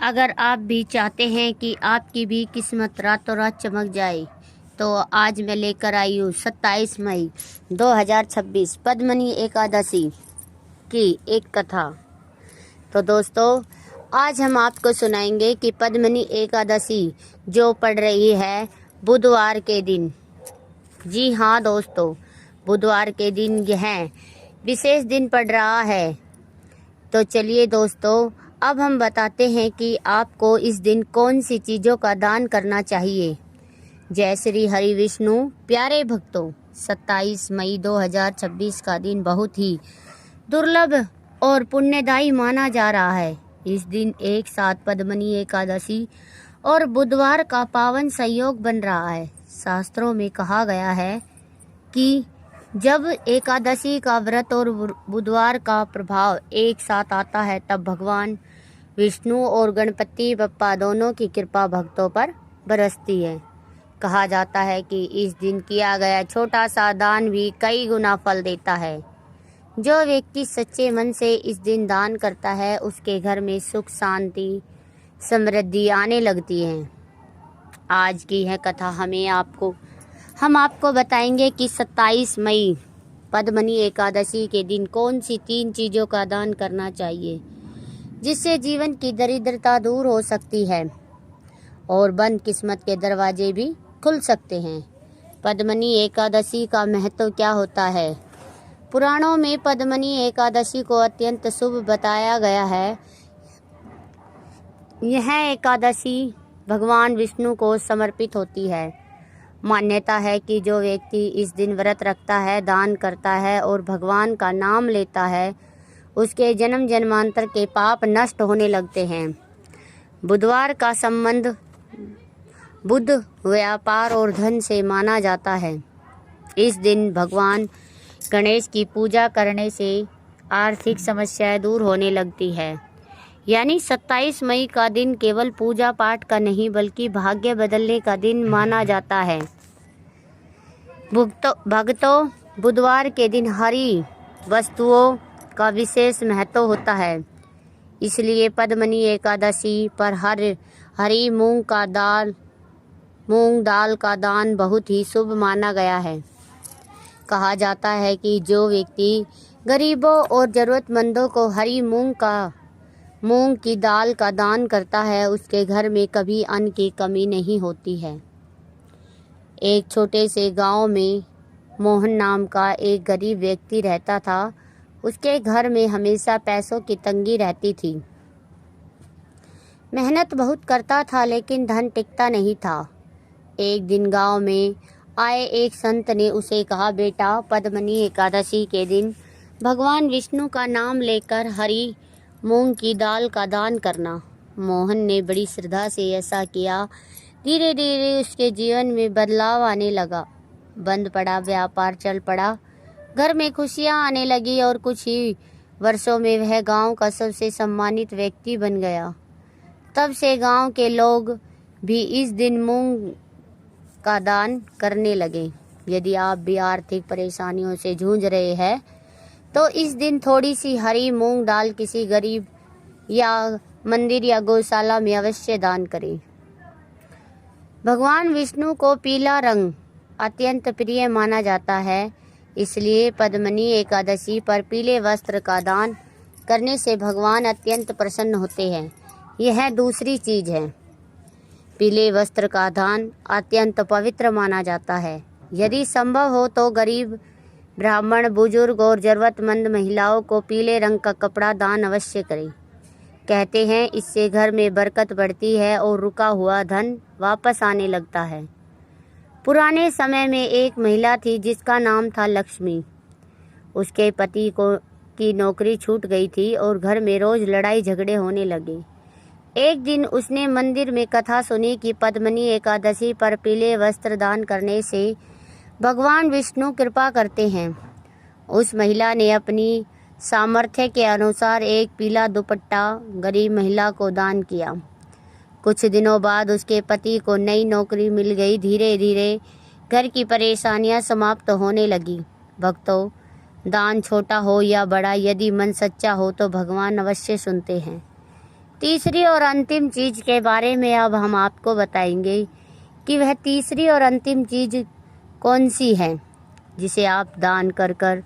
अगर आप भी चाहते हैं कि आपकी भी किस्मत रातों रात चमक जाए तो आज मैं लेकर आई हूँ 27 मई 2026 पद्मनी एकादशी की एक कथा। तो दोस्तों, आज हम आपको सुनाएंगे कि पद्मनी एकादशी जो पड़ रही है बुधवार के दिन। जी हाँ दोस्तों, बुधवार के दिन यह विशेष दिन पड़ रहा है। तो चलिए दोस्तों, अब हम बताते हैं कि आपको इस दिन कौन सी चीज़ों का दान करना चाहिए। जय श्री हरि विष्णु। प्यारे भक्तों, 27 मई 2026 का दिन बहुत ही दुर्लभ और पुण्यदायी माना जा रहा है। इस दिन एक साथ पद्मनी एकादशी और बुधवार का पावन संयोग बन रहा है। शास्त्रों में कहा गया है कि जब एकादशी का व्रत और बुधवार का प्रभाव एक साथ आता है तब भगवान विष्णु और गणपति बप्पा दोनों की कृपा भक्तों पर बरसती है। कहा जाता है कि इस दिन किया गया छोटा सा दान भी कई गुना फल देता है। जो व्यक्ति सच्चे मन से इस दिन दान करता है उसके घर में सुख शांति समृद्धि आने लगती है। आज की यह कथा हम आपको बताएंगे कि 27 मई पद्मनी एकादशी के दिन कौन सी 3 चीज़ों का दान करना चाहिए जिससे जीवन की दरिद्रता दूर हो सकती है और बंद किस्मत के दरवाजे भी खुल सकते हैं। पद्मनी एकादशी का महत्व क्या होता है? पुराणों में पद्मनी एकादशी को अत्यंत शुभ बताया गया है। यह एकादशी भगवान विष्णु को समर्पित होती है। मान्यता है कि जो व्यक्ति इस दिन व्रत रखता है, दान करता है और भगवान का नाम लेता है, उसके जन्म जन्मांतर के पाप नष्ट होने लगते हैं। बुधवार का संबंध बुध, व्यापार और धन से माना जाता है। इस दिन भगवान गणेश की पूजा करने से आर्थिक समस्याएं दूर होने लगती है। यानी 27 मई का दिन केवल पूजा पाठ का नहीं बल्कि भाग्य बदलने का दिन माना जाता है। भक्तों, बुधवार के दिन हरी वस्तुओं का विशेष महत्व होता है। इसलिए पद्मनी एकादशी पर हरी मूंग दाल का दान बहुत ही शुभ माना गया है। कहा जाता है कि जो व्यक्ति गरीबों और ज़रूरतमंदों को हरी मूंग की दाल का दान करता है उसके घर में कभी अन्न की कमी नहीं होती है। एक छोटे से गांव में मोहन नाम का एक गरीब व्यक्ति रहता था। उसके घर में हमेशा पैसों की तंगी रहती थी। मेहनत बहुत करता था लेकिन धन टिकता नहीं था। एक दिन गांव में आए एक संत ने उसे कहा, बेटा, पद्मनी एकादशी के दिन भगवान विष्णु का नाम लेकर हरी मूंग की दाल का दान करना। मोहन ने बड़ी श्रद्धा से ऐसा किया। धीरे धीरे उसके जीवन में बदलाव आने लगा। बंद पड़ा व्यापार चल पड़ा, घर में खुशियां आने लगी और कुछ ही वर्षों में वह गांव का सबसे सम्मानित व्यक्ति बन गया। तब से गांव के लोग भी इस दिन मूंग का दान करने लगे। यदि आप भी आर्थिक परेशानियों से जूझ रहे हैं तो इस दिन थोड़ी सी हरी मूंग दाल किसी गरीब या मंदिर या गौशाला में अवश्य दान करें। भगवान विष्णु को पीला रंग अत्यंत प्रिय माना जाता है। इसलिए पद्मनी एकादशी पर पीले वस्त्र का दान करने से भगवान अत्यंत प्रसन्न होते हैं। यह दूसरी चीज़ है। पीले वस्त्र का दान अत्यंत पवित्र माना जाता है। यदि संभव हो तो गरीब ब्राह्मण, बुजुर्ग और ज़रूरतमंद महिलाओं को पीले रंग का कपड़ा दान अवश्य करें। कहते हैं इससे घर में बरकत बढ़ती है और रुका हुआ धन वापस आने लगता है। पुराने समय में एक महिला थी जिसका नाम था लक्ष्मी। उसके पति की नौकरी छूट गई थी और घर में रोज लड़ाई झगड़े होने लगे। एक दिन उसने मंदिर में कथा सुनी कि पद्मनी एकादशी पर पीले वस्त्र दान करने से भगवान विष्णु कृपा करते हैं। उस महिला ने अपनी सामर्थ्य के अनुसार एक पीला दुपट्टा गरीब महिला को दान किया। कुछ दिनों बाद उसके पति को नई नौकरी मिल गई। धीरे धीरे घर की परेशानियां समाप्त होने लगी। भक्तों, दान छोटा हो या बड़ा, यदि मन सच्चा हो तो भगवान अवश्य सुनते हैं। तीसरी और अंतिम चीज के बारे में अब हम आपको बताएंगे कि वह तीसरी और अंतिम चीज कौन सी है जिसे आप दान कर कर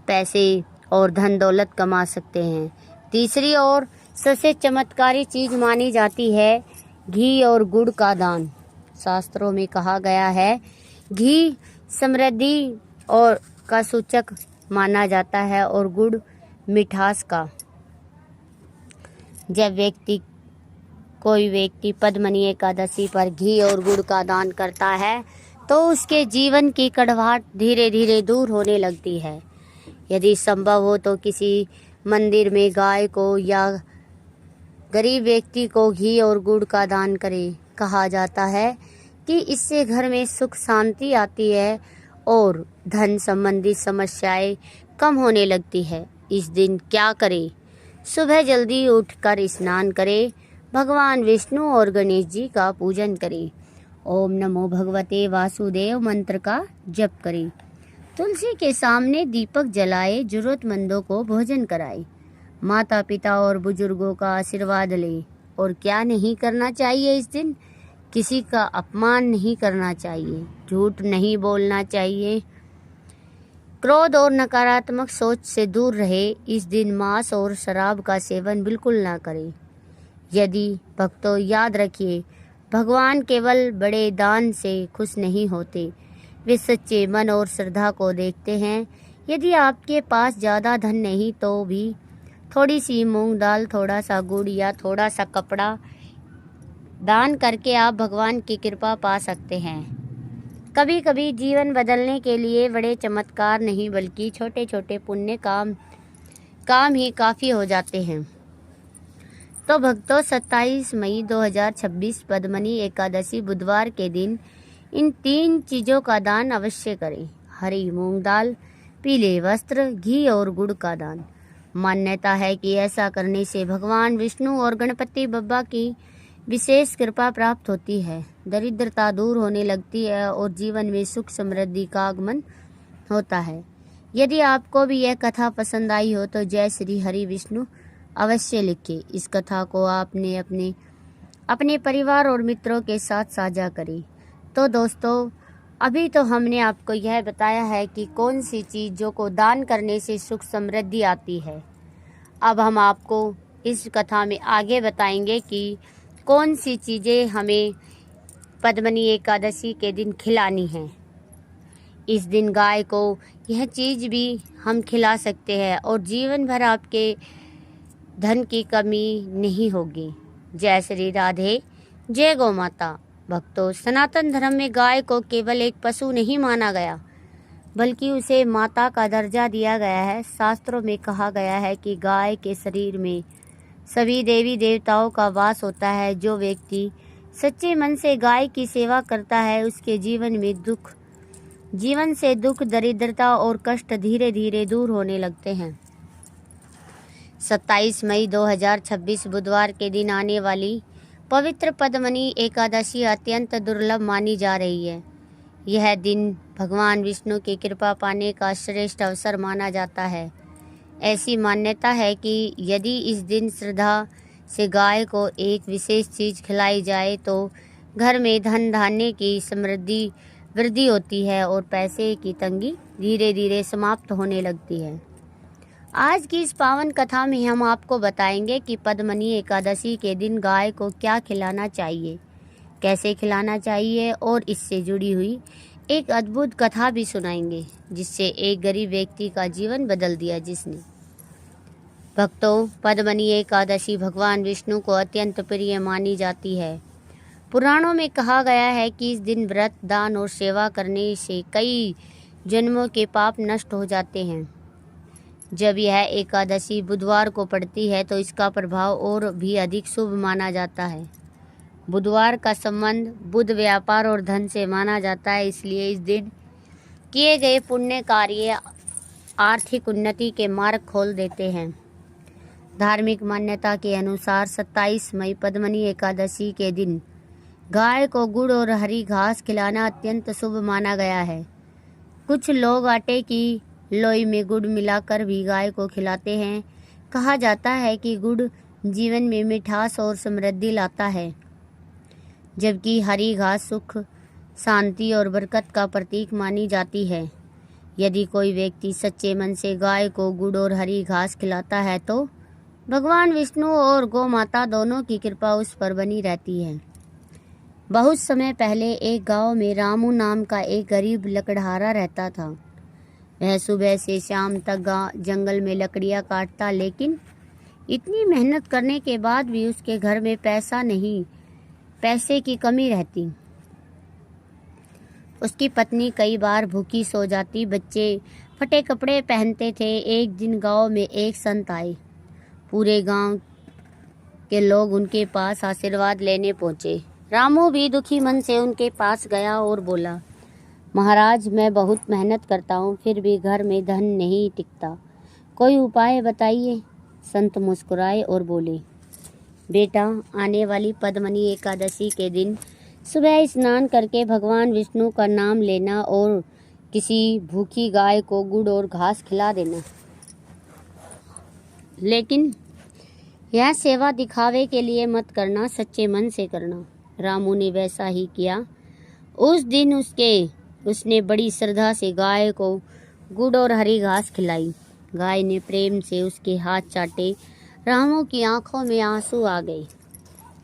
पैसे और धन दौलत कमा सकते हैं। तीसरी और सबसे चमत्कारी चीज मानी जाती है घी और गुड़ का दान। शास्त्रों में कहा गया है घी समृद्धि और का सूचक माना जाता है और गुड़ मिठास का। जब कोई व्यक्ति पद्मनी एकादशी पर घी और गुड़ का दान करता है तो उसके जीवन की कड़वाहट धीरे धीरे दूर होने लगती है। यदि संभव हो तो किसी मंदिर में गाय को या गरीब व्यक्ति को घी और गुड़ का दान करें। कहा जाता है कि इससे घर में सुख शांति आती है और धन संबंधी समस्याएं कम होने लगती है। इस दिन क्या करें? सुबह जल्दी उठकर स्नान करें, भगवान विष्णु और गणेश जी का पूजन करें, ओम नमो भगवते वासुदेव मंत्र का जप करें, तुलसी के सामने दीपक जलाए, जरूरतमंदों को भोजन कराए, माता पिता और बुजुर्गों का आशीर्वाद ले। और क्या नहीं करना चाहिए इस दिन? किसी का अपमान नहीं करना चाहिए, झूठ नहीं बोलना चाहिए, क्रोध और नकारात्मक सोच से दूर रहे। इस दिन मांस और शराब का सेवन बिल्कुल ना करें। यदि भक्तों याद रखिए, भगवान केवल बड़े दान से खुश नहीं होते, वे सच्चे मन और श्रद्धा को देखते हैं। यदि आपके पास ज़्यादा धन नहीं तो भी थोड़ी सी मूंग दाल, थोड़ा सा गुड़ या थोड़ा सा कपड़ा दान करके आप भगवान की कृपा पा सकते हैं। कभी कभी जीवन बदलने के लिए बड़े चमत्कार नहीं बल्कि छोटे छोटे पुण्य काम ही काफ़ी हो जाते हैं। तो भक्तों 27 मई 2026 पद्मनी एकादशी बुधवार के दिन इन 3 चीज़ों का दान अवश्य करें। हरी मूंग दाल, पीले वस्त्र, घी और गुड़ का दान। मान्यता है कि ऐसा करने से भगवान विष्णु और गणपति बप्पा की विशेष कृपा प्राप्त होती है, दरिद्रता दूर होने लगती है और जीवन में सुख समृद्धि का आगमन होता है। यदि आपको भी यह कथा पसंद आई हो तो जय श्री हरि विष्णु अवश्य लिखें। इस कथा को आपने अपने परिवार और मित्रों के साथ साझा करें। तो दोस्तों, अभी तो हमने आपको यह बताया है कि कौन सी चीज़ों को दान करने से सुख समृद्धि आती है। अब हम आपको इस कथा में आगे बताएंगे कि कौन सी चीज़ें हमें पद्मनी एकादशी के दिन खिलानी हैं। इस दिन गाय को यह चीज़ भी हम खिला सकते हैं और जीवन भर आपके धन की कमी नहीं होगी। जय श्री राधे, जय गौ माता। भक्तों, सनातन धर्म में गाय को केवल एक पशु नहीं माना गया बल्कि उसे माता का दर्जा दिया गया है। शास्त्रों में कहा गया है कि गाय के शरीर में सभी देवी देवताओं का वास होता है। जो व्यक्ति सच्चे मन से गाय की सेवा करता है उसके जीवन से दुख, दरिद्रता और कष्ट धीरे धीरे दूर होने लगते हैं। 27 मई 2026 बुधवार के दिन आने वाली पवित्र पद्मनी एकादशी अत्यंत दुर्लभ मानी जा रही है। यह दिन भगवान विष्णु की कृपा पाने का श्रेष्ठ अवसर माना जाता है। ऐसी मान्यता है कि यदि इस दिन श्रद्धा से गाय को एक विशेष चीज़ खिलाई जाए तो घर में धन धान्य की समृद्धि वृद्धि होती है और पैसे की तंगी धीरे धीरे समाप्त होने लगती है। आज की इस पावन कथा में हम आपको बताएंगे कि पद्मनी एकादशी के दिन गाय को क्या खिलाना चाहिए, कैसे खिलाना चाहिए और इससे जुड़ी हुई एक अद्भुत कथा भी सुनाएंगे जिससे एक गरीब व्यक्ति का जीवन बदल दिया जिसने। भक्तों, पद्मनी एकादशी भगवान विष्णु को अत्यंत प्रिय मानी जाती है। पुराणों में कहा गया है कि इस दिन व्रत, दान और सेवा करने से कई जन्मों के पाप नष्ट हो जाते हैं। जब यह एकादशी बुधवार को पड़ती है तो इसका प्रभाव और भी अधिक शुभ माना जाता है। बुधवार का संबंध बुध, व्यापार और धन से माना जाता है, इसलिए इस दिन किए गए पुण्य कार्य आर्थिक उन्नति के मार्ग खोल देते हैं। धार्मिक मान्यता के अनुसार 27 मई पद्मनी एकादशी के दिन गाय को गुड़ और हरी घास खिलाना अत्यंत शुभ माना गया है। कुछ लोग आटे की लोई में गुड़ मिलाकर भी गाय को खिलाते हैं। कहा जाता है कि गुड़ जीवन में मिठास और समृद्धि लाता है, जबकि हरी घास सुख, शांति और बरकत का प्रतीक मानी जाती है। यदि कोई व्यक्ति सच्चे मन से गाय को गुड़ और हरी घास खिलाता है तो भगवान विष्णु और गौ माता दोनों की कृपा उस पर बनी रहती है। बहुत समय पहले एक गांव में रामू नाम का एक गरीब लकड़हारा रहता था। वह सुबह से शाम तक जंगल में लकड़ियां काटता, लेकिन इतनी मेहनत करने के बाद भी उसके घर में पैसे की कमी रहती। उसकी पत्नी कई बार भूखी सो जाती, बच्चे फटे कपड़े पहनते थे। एक दिन गांव में एक संत आए। पूरे गांव के लोग उनके पास आशीर्वाद लेने पहुंचे। रामू भी दुखी मन से उनके पास गया और बोला, महाराज, मैं बहुत मेहनत करता हूँ, फिर भी घर में धन नहीं टिकता, कोई उपाय बताइए। संत मुस्कुराए और बोले, बेटा, आने वाली पद्मनी एकादशी के दिन सुबह स्नान करके भगवान विष्णु का नाम लेना और किसी भूखी गाय को गुड़ और घास खिला देना। लेकिन यह सेवा दिखावे के लिए मत करना, सच्चे मन से करना। रामू ने वैसा ही किया। उस दिन उसने बड़ी श्रद्धा से गाय को गुड़ और हरी घास खिलाई। गाय ने प्रेम से उसके हाथ चाटे। रामू की आंखों में आंसू आ गए।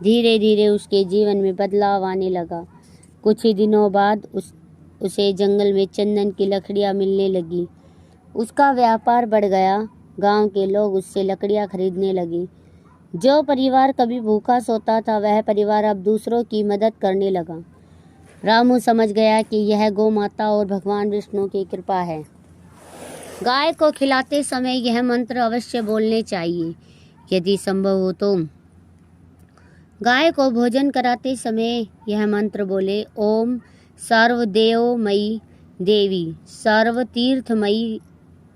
धीरे धीरे उसके जीवन में बदलाव आने लगा। कुछ ही दिनों बाद उसे जंगल में चंदन की लकड़ियां मिलने लगी। उसका व्यापार बढ़ गया। गांव के लोग उससे लकड़ियां खरीदने लगे। जो परिवार कभी भूखा सोता था, वह परिवार अब दूसरों की मदद करने लगा। रामू समझ गया कि यह गौ माता और भगवान विष्णु की कृपा है। गाय को खिलाते समय यह मंत्र अवश्य बोलने चाहिए। यदि संभव हो तो गाय को भोजन कराते समय यह मंत्र बोले, ओम सर्वदेवमयी देवी सर्वतीर्थमयी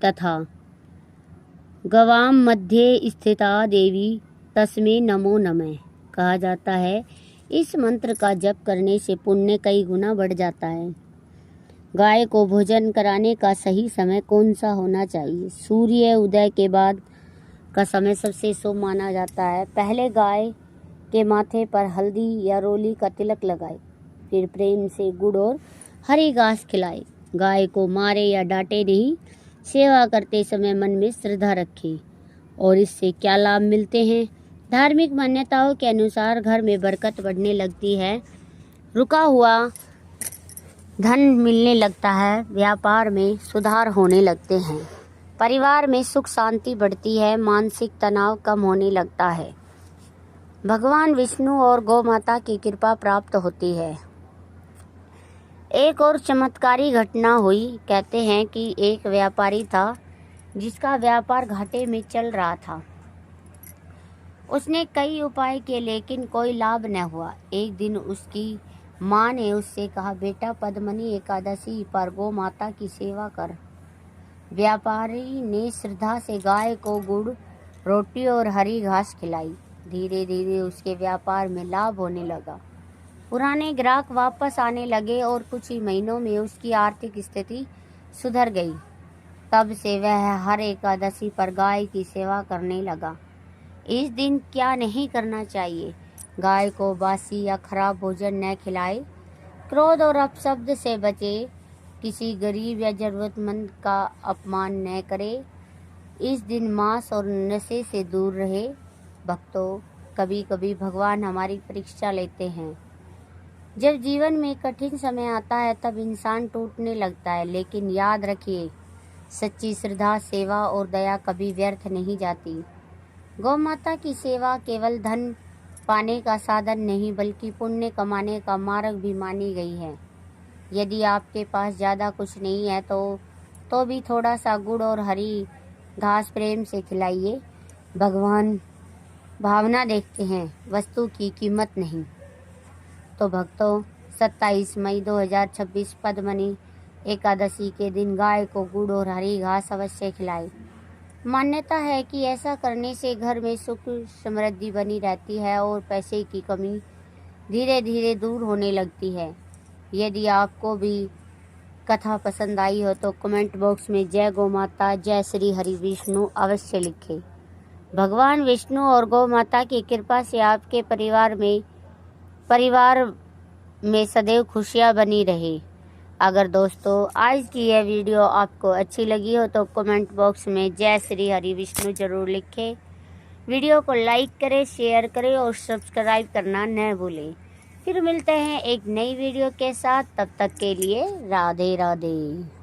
तथा गवाम मध्य स्थिता देवी तस्मै नमो नमः। कहा जाता है, इस मंत्र का जप करने से पुण्य कई गुना बढ़ जाता है। गाय को भोजन कराने का सही समय कौन सा होना चाहिए? सूर्य उदय के बाद का समय सबसे शुभ माना जाता है। पहले गाय के माथे पर हल्दी या रोली का तिलक लगाए, फिर प्रेम से गुड़ और हरी घास खिलाए। गाय को मारे या डांटे नहीं, सेवा करते समय मन में श्रद्धा रखें। और इससे क्या लाभ मिलते हैं? धार्मिक मान्यताओं के अनुसार घर में बरकत बढ़ने लगती है, रुका हुआ धन मिलने लगता है, व्यापार में सुधार होने लगते हैं, परिवार में सुख शांति बढ़ती है, मानसिक तनाव कम होने लगता है, भगवान विष्णु और गौ माता की कृपा प्राप्त होती है। एक और चमत्कारी घटना हुई। कहते हैं कि एक व्यापारी था जिसका व्यापार घाटे में चल रहा था। उसने कई उपाय किए, लेकिन कोई लाभ न हुआ। एक दिन उसकी माँ ने उससे कहा, बेटा, पद्मनी एकादशी पर गौ माता की सेवा कर। व्यापारी ने श्रद्धा से गाय को गुड़, रोटी और हरी घास खिलाई। धीरे धीरे उसके व्यापार में लाभ होने लगा। पुराने ग्राहक वापस आने लगे और कुछ ही महीनों में उसकी आर्थिक स्थिति सुधर गई। तब से वह हर एकादशी पर गाय की सेवा करने लगा। इस दिन क्या नहीं करना चाहिए? गाय को बासी या खराब भोजन न खिलाए, क्रोध और अपशब्द से बचे, किसी गरीब या जरूरतमंद का अपमान न करे, इस दिन मांस और नशे से दूर रहे। भक्तों, कभी कभी भगवान हमारी परीक्षा लेते हैं। जब जीवन में कठिन समय आता है तब इंसान टूटने लगता है, लेकिन याद रखिए, सच्ची श्रद्धा, सेवा और दया कभी व्यर्थ नहीं जाती। गौ माता की सेवा केवल धन पाने का साधन नहीं, बल्कि पुण्य कमाने का मार्ग भी मानी गई है। यदि आपके पास ज़्यादा कुछ नहीं है तो भी थोड़ा सा गुड़ और हरी घास प्रेम से खिलाइए। भगवान भावना देखते हैं, वस्तु की कीमत नहीं। तो भक्तों, 27 मई 2026 पद्मनी एकादशी के दिन गाय को गुड़ और हरी घास अवश्य खिलाएं। मान्यता है कि ऐसा करने से घर में सुख समृद्धि बनी रहती है और पैसे की कमी धीरे धीरे दूर होने लगती है। यदि आपको भी कथा पसंद आई हो तो कमेंट बॉक्स में जय गौ माता, जय श्री हरि विष्णु अवश्य लिखें। भगवान विष्णु और गौ माता की कृपा से आपके परिवार में सदैव खुशियाँ बनी रहे। अगर दोस्तों आज की यह वीडियो आपको अच्छी लगी हो तो कमेंट बॉक्स में जय श्री हरि विष्णु जरूर लिखें। वीडियो को लाइक करें, शेयर करें और सब्सक्राइब करना न भूलें। फिर मिलते हैं एक नई वीडियो के साथ, तब तक के लिए राधे राधे।